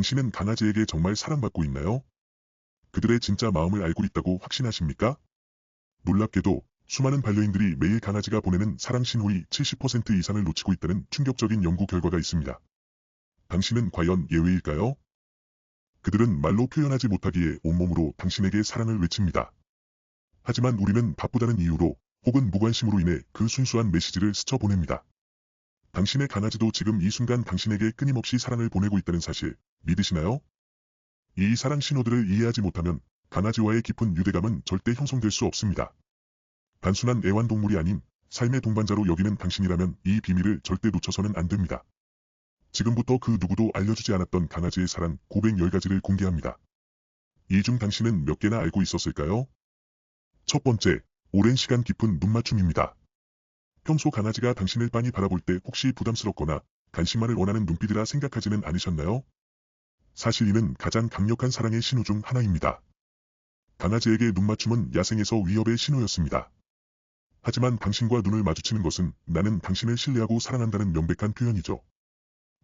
당신은 강아지에게 정말 사랑받고 있나요? 그들의 진짜 마음을 알고 있다고 확신하십니까? 놀랍게도 수많은 반려인들이 매일 강아지가 보내는 사랑 신호의 70% 이상을 놓치고 있다는 충격적인 연구 결과가 있습니다. 당신은 과연 예외일까요? 그들은 말로 표현하지 못하기에 온몸으로 당신에게 사랑을 외칩니다. 하지만 우리는 바쁘다는 이유로 혹은 무관심으로 인해 그 순수한 메시지를 스쳐 보냅니다. 당신의 강아지도 지금 이 순간 당신에게 끊임없이 사랑을 보내고 있다는 사실, 믿으시나요? 이 사랑 신호들을 이해하지 못하면 강아지와의 깊은 유대감은 절대 형성될 수 없습니다. 단순한 애완동물이 아닌 삶의 동반자로 여기는 당신이라면 이 비밀을 절대 놓쳐서는 안 됩니다. 지금부터 그 누구도 알려주지 않았던 강아지의 사랑 고백 10가지를 공개합니다. 이 중 당신은 몇 개나 알고 있었을까요? 첫 번째, 오랜 시간 깊은 눈맞춤입니다. 평소 강아지가 당신을 빤히 바라볼 때 혹시 부담스럽거나 관심만을 원하는 눈빛이라 생각하지는 않으셨나요? 사실 이는 가장 강력한 사랑의 신호 중 하나입니다. 강아지에게 눈맞춤은 야생에서 위협의 신호였습니다. 하지만 당신과 눈을 마주치는 것은 나는 당신을 신뢰하고 사랑한다는 명백한 표현이죠.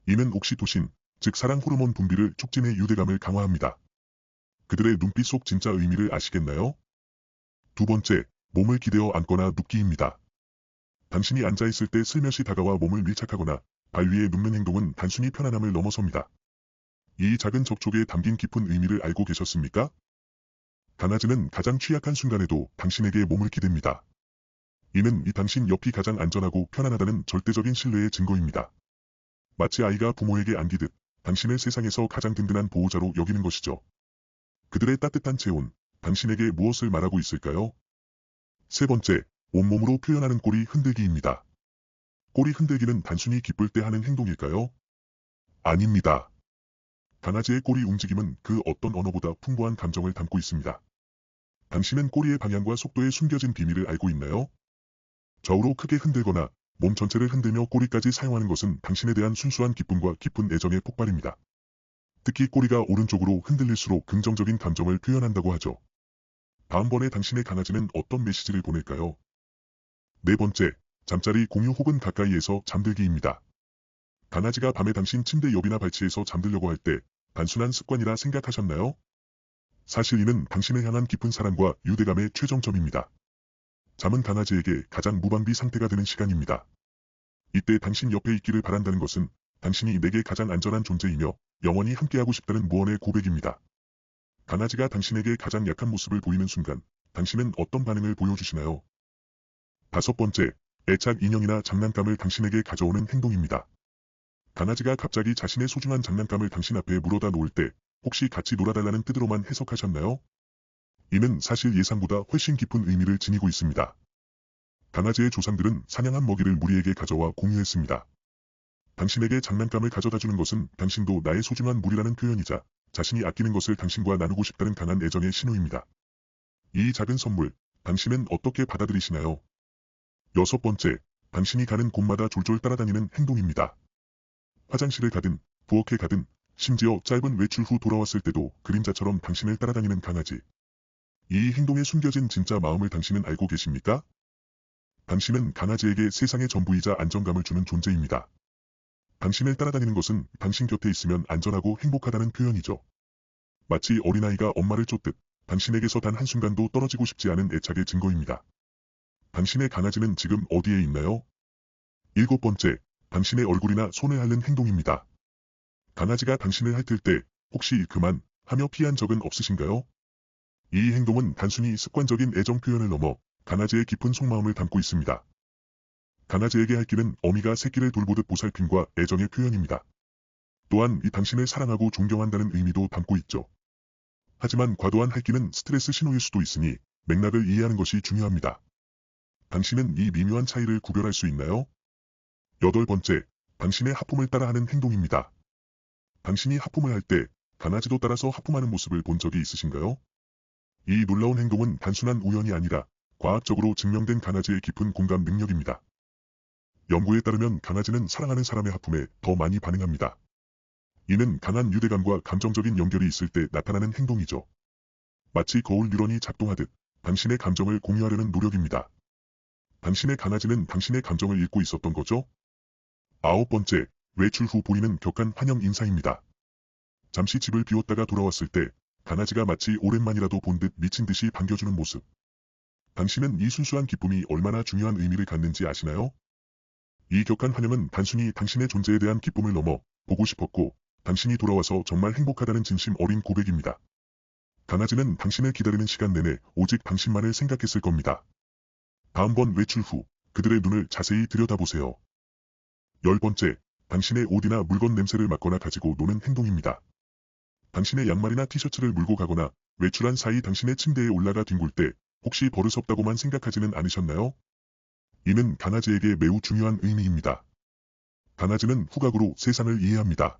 이는 옥시토신, 즉 사랑 호르몬 분비를 촉진해 유대감을 강화합니다. 그들의 눈빛 속 진짜 의미를 아시겠나요? 두 번째, 몸을 기대어 안거나 눕기입니다. 당신이 앉아있을 때 슬며시 다가와 몸을 밀착하거나 발 위에 눕는 행동은 단순히 편안함을 넘어섭니다. 이 작은 접촉에 담긴 깊은 의미를 알고 계셨습니까? 강아지는 가장 취약한 순간에도 당신에게 몸을 기댑니다. 이는 당신 옆이 가장 안전하고 편안하다는 절대적인 신뢰의 증거입니다. 마치 아이가 부모에게 안기듯 당신을 세상에서 가장 든든한 보호자로 여기는 것이죠. 그들의 따뜻한 체온, 당신에게 무엇을 말하고 있을까요? 세 번째, 온몸으로 표현하는 꼬리 흔들기입니다. 꼬리 흔들기는 단순히 기쁠 때 하는 행동일까요? 아닙니다. 강아지의 꼬리 움직임은 그 어떤 언어보다 풍부한 감정을 담고 있습니다. 당신은 꼬리의 방향과 속도에 숨겨진 비밀을 알고 있나요? 좌우로 크게 흔들거나 몸 전체를 흔들며 꼬리까지 사용하는 것은 당신에 대한 순수한 기쁨과 깊은 애정의 폭발입니다. 특히 꼬리가 오른쪽으로 흔들릴수록 긍정적인 감정을 표현한다고 하죠. 다음번에 당신의 강아지는 어떤 메시지를 보낼까요? 네 번째, 잠자리 공유 혹은 가까이에서 잠들기입니다. 강아지가 밤에 당신 침대 옆이나 발치에서 잠들려고 할 때 단순한 습관이라 생각하셨나요? 사실 이는 당신을 향한 깊은 사랑과 유대감의 최정점입니다. 잠은 강아지에게 가장 무방비 상태가 되는 시간입니다. 이때 당신 옆에 있기를 바란다는 것은 당신이 내게 가장 안전한 존재이며 영원히 함께하고 싶다는 무언의 고백입니다. 강아지가 당신에게 가장 약한 모습을 보이는 순간 당신은 어떤 반응을 보여주시나요? 다섯 번째, 애착 인형이나 장난감을 당신에게 가져오는 행동입니다. 강아지가 갑자기 자신의 소중한 장난감을 당신 앞에 물어다 놓을 때 혹시 같이 놀아달라는 뜻으로만 해석하셨나요? 이는 사실 예상보다 훨씬 깊은 의미를 지니고 있습니다. 강아지의 조상들은 사냥한 먹이를 무리에게 가져와 공유했습니다. 당신에게 장난감을 가져다 주는 것은 당신도 나의 소중한 무리라는 표현이자 자신이 아끼는 것을 당신과 나누고 싶다는 강한 애정의 신호입니다. 이 작은 선물, 당신은 어떻게 받아들이시나요? 여섯 번째, 당신이 가는 곳마다 졸졸 따라다니는 행동입니다. 화장실을 가든, 부엌에 가든, 심지어 짧은 외출 후 돌아왔을 때도 그림자처럼 당신을 따라다니는 강아지. 이 행동에 숨겨진 진짜 마음을 당신은 알고 계십니까? 당신은 강아지에게 세상의 전부이자 안정감을 주는 존재입니다. 당신을 따라다니는 것은 당신 곁에 있으면 안전하고 행복하다는 표현이죠. 마치 어린아이가 엄마를 쫓듯 당신에게서 단 한순간도 떨어지고 싶지 않은 애착의 증거입니다. 당신의 강아지는 지금 어디에 있나요? 일곱 번째, 당신의 얼굴이나 손을 핥는 행동입니다. 강아지가 당신을 핥을 때 혹시 그만 하며 피한 적은 없으신가요? 이 행동은 단순히 습관적인 애정 표현을 넘어 강아지의 깊은 속마음을 담고 있습니다. 강아지에게 핥기는 어미가 새끼를 돌보듯 보살핌과 애정의 표현입니다. 또한 이 당신을 사랑하고 존경한다는 의미도 담고 있죠. 하지만 과도한 핥기는 스트레스 신호일 수도 있으니 맥락을 이해하는 것이 중요합니다. 당신은 이 미묘한 차이를 구별할 수 있나요? 여덟 번째, 당신의 하품을 따라하는 행동입니다. 당신이 하품을 할 때 강아지도 따라서 하품하는 모습을 본 적이 있으신가요? 이 놀라운 행동은 단순한 우연이 아니라 과학적으로 증명된 강아지의 깊은 공감 능력입니다. 연구에 따르면 강아지는 사랑하는 사람의 하품에 더 많이 반응합니다. 이는 강한 유대감과 감정적인 연결이 있을 때 나타나는 행동이죠. 마치 거울 뉴런이 작동하듯 당신의 감정을 공유하려는 노력입니다. 당신의 강아지는 당신의 감정을 읽고 있었던 거죠? 아홉 번째, 외출 후 보이는 격한 환영 인사입니다. 잠시 집을 비웠다가 돌아왔을 때 강아지가 마치 오랜만이라도 본 듯 미친 듯이 반겨주는 모습. 당신은 이 순수한 기쁨이 얼마나 중요한 의미를 갖는지 아시나요? 이 격한 환영은 단순히 당신의 존재에 대한 기쁨을 넘어 보고 싶었고 당신이 돌아와서 정말 행복하다는 진심 어린 고백입니다. 강아지는 당신을 기다리는 시간 내내 오직 당신만을 생각했을 겁니다. 다음번 외출 후 그들의 눈을 자세히 들여다보세요. 10번째, 당신의 옷이나 물건 냄새를 맡거나 가지고 노는 행동입니다. 당신의 양말이나 티셔츠를 물고 가거나 외출한 사이 당신의 침대에 올라가 뒹굴 때 혹시 버릇없다고만 생각하지는 않으셨나요? 이는 강아지에게 매우 중요한 의미입니다. 강아지는 후각으로 세상을 이해합니다.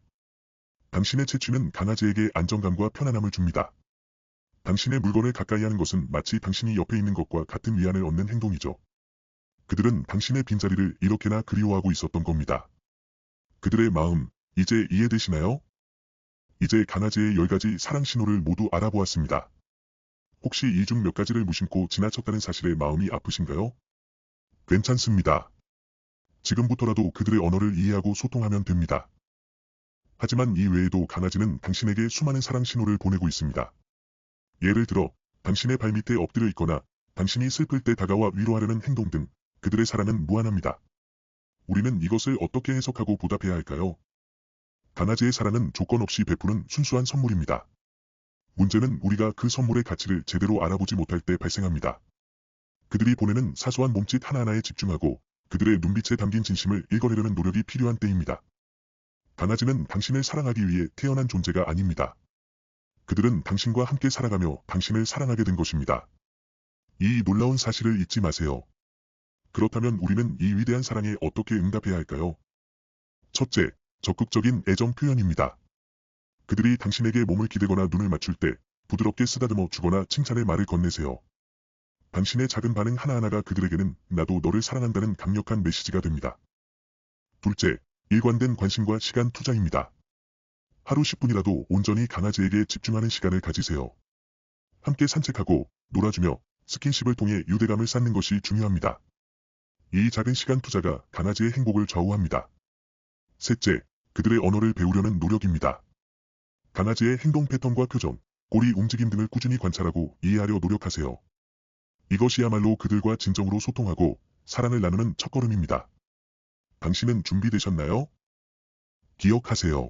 당신의 채취는 강아지에게 안정감과 편안함을 줍니다. 당신의 물건을 가까이 하는 것은 마치 당신이 옆에 있는 것과 같은 위안을 얻는 행동이죠. 그들은 당신의 빈자리를 이렇게나 그리워하고 있었던 겁니다. 그들의 마음, 이제 이해되시나요? 이제 강아지의 10가지 사랑 신호를 모두 알아보았습니다. 혹시 이 중 몇 가지를 무심코 지나쳤다는 사실에 마음이 아프신가요? 괜찮습니다. 지금부터라도 그들의 언어를 이해하고 소통하면 됩니다. 하지만 이 외에도 강아지는 당신에게 수많은 사랑 신호를 보내고 있습니다. 예를 들어, 당신의 발밑에 엎드려 있거나 당신이 슬플 때 다가와 위로하려는 행동 등 그들의 사랑은 무한합니다. 우리는 이것을 어떻게 해석하고 보답해야 할까요? 강아지의 사랑은 조건 없이 베푸는 순수한 선물입니다. 문제는 우리가 그 선물의 가치를 제대로 알아보지 못할 때 발생합니다. 그들이 보내는 사소한 몸짓 하나하나에 집중하고 그들의 눈빛에 담긴 진심을 읽어내려는 노력이 필요한 때입니다. 강아지는 당신을 사랑하기 위해 태어난 존재가 아닙니다. 그들은 당신과 함께 살아가며 당신을 사랑하게 된 것입니다. 이 놀라운 사실을 잊지 마세요. 그렇다면 우리는 이 위대한 사랑에 어떻게 응답해야 할까요? 첫째, 적극적인 애정 표현입니다. 그들이 당신에게 몸을 기대거나 눈을 맞출 때 부드럽게 쓰다듬어 주거나 칭찬의 말을 건네세요. 당신의 작은 반응 하나하나가 그들에게는 나도 너를 사랑한다는 강력한 메시지가 됩니다. 둘째, 일관된 관심과 시간 투자입니다. 하루 10분이라도 온전히 강아지에게 집중하는 시간을 가지세요. 함께 산책하고 놀아주며 스킨십을 통해 유대감을 쌓는 것이 중요합니다. 이 작은 시간 투자가 강아지의 행복을 좌우합니다. 셋째, 그들의 언어를 배우려는 노력입니다. 강아지의 행동 패턴과 표정, 꼬리 움직임 등을 꾸준히 관찰하고 이해하려 노력하세요. 이것이야말로 그들과 진정으로 소통하고 사랑을 나누는 첫걸음입니다. 당신은 준비되셨나요? 기억하세요.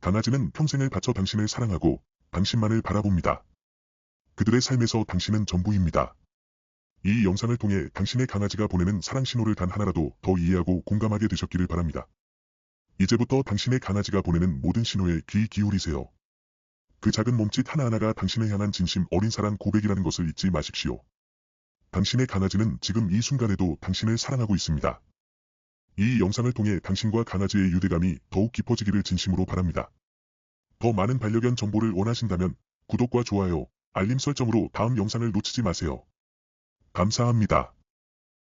강아지는 평생을 바쳐 당신을 사랑하고 당신만을 바라봅니다. 그들의 삶에서 당신은 전부입니다. 이 영상을 통해 당신의 강아지가 보내는 사랑 신호를 단 하나라도 더 이해하고 공감하게 되셨기를 바랍니다. 이제부터 당신의 강아지가 보내는 모든 신호에 귀 기울이세요. 그 작은 몸짓 하나하나가 당신을 향한 진심 어린 사랑 고백이라는 것을 잊지 마십시오. 당신의 강아지는 지금 이 순간에도 당신을 사랑하고 있습니다. 이 영상을 통해 당신과 강아지의 유대감이 더욱 깊어지기를 진심으로 바랍니다. 더 많은 반려견 정보를 원하신다면 구독과 좋아요, 알림 설정으로 다음 영상을 놓치지 마세요. 감사합니다.